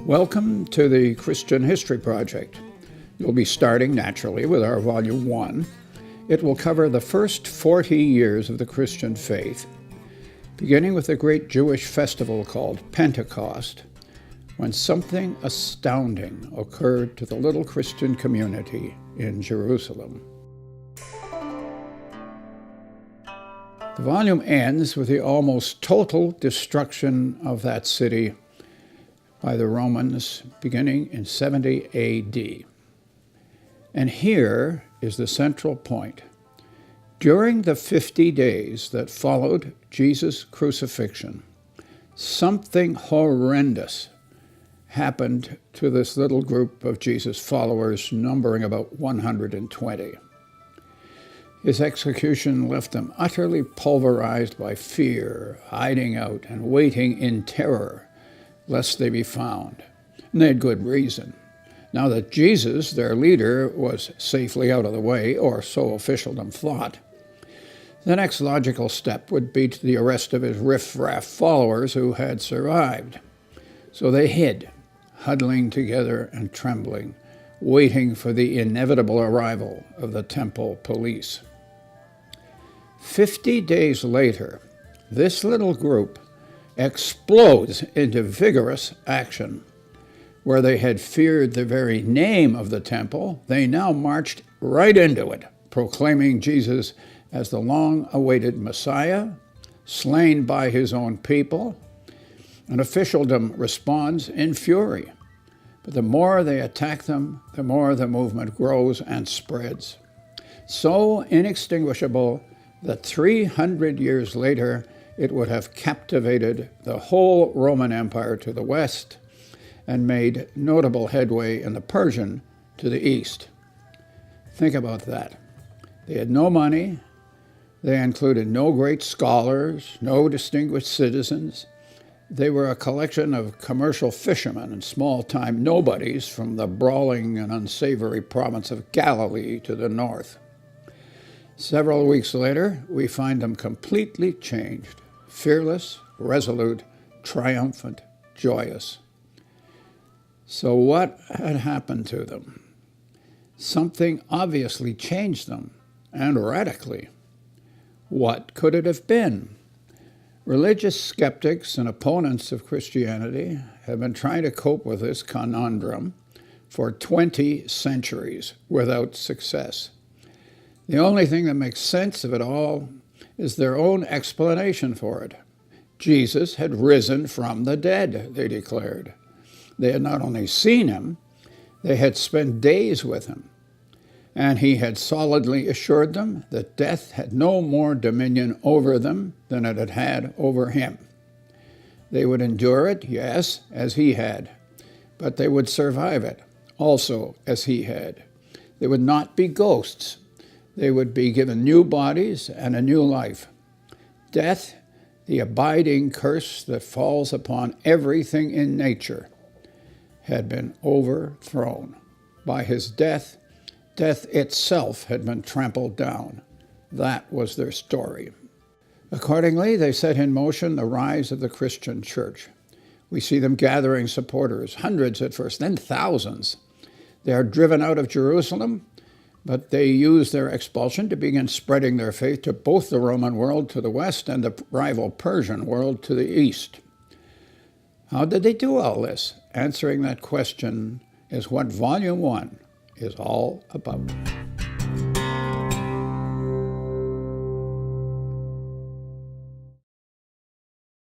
Welcome to the Christian History Project. You'll be starting, naturally, with our Volume 1. It will cover the first 40 years of the Christian faith, beginning with a great Jewish festival called Pentecost, when something astounding occurred to the little Christian community in Jerusalem. The volume ends with the almost total destruction of that city by the Romans beginning in 70 AD. And here is the central point. During the 50 days that followed Jesus' crucifixion, something horrendous happened to this little group of Jesus followers, numbering about 120. His execution left them utterly pulverized by fear, hiding out and waiting in terror lest they be found. And they had good reason. Now that Jesus, their leader, was safely out of the way, or so officialdom thought, the next logical step would be the arrest of his riff-raff followers who had survived. So they hid, huddling together and trembling, waiting for the inevitable arrival of the temple police. 50 days later, this little group explodes into vigorous action. Where they had feared the very name of the temple, they now marched right into it, proclaiming Jesus as the long-awaited Messiah, slain by his own people. And officialdom responds in fury. But the more they attack them, the more the movement grows and spreads. So inextinguishable that 300 years later, it would have captivated the whole Roman Empire to the west and made notable headway in the Persian to the east. Think about that. They had no money. They included no great scholars, no distinguished citizens. They were a collection of commercial fishermen and small-time nobodies from the brawling and unsavory province of Galilee to the north. Several weeks later, we find them completely changed, fearless, resolute, triumphant, joyous. So what had happened to them? Something obviously changed them, and radically. What could it have been? Religious skeptics and opponents of Christianity have been trying to cope with this conundrum for 20 centuries without success. The only thing that makes sense of it all is their own explanation for it. Jesus had risen from the dead, they declared. They had not only seen him, they had spent days with him. And he had solidly assured them that death had no more dominion over them than it had had over him. They would endure it, yes, as he had, but they would survive it, also as he had. They would not be ghosts. They would be given new bodies and a new life. Death, the abiding curse that falls upon everything in nature, had been overthrown. By his death, death itself had been trampled down. That was their story. Accordingly, they set in motion the rise of the Christian church. We see them gathering supporters, hundreds at first, then thousands. They are driven out of Jerusalem, but they use their expulsion to begin spreading their faith to both the Roman world to the west and the rival Persian world to the east. How did they do all this? Answering that question is what Volume 1 is all about.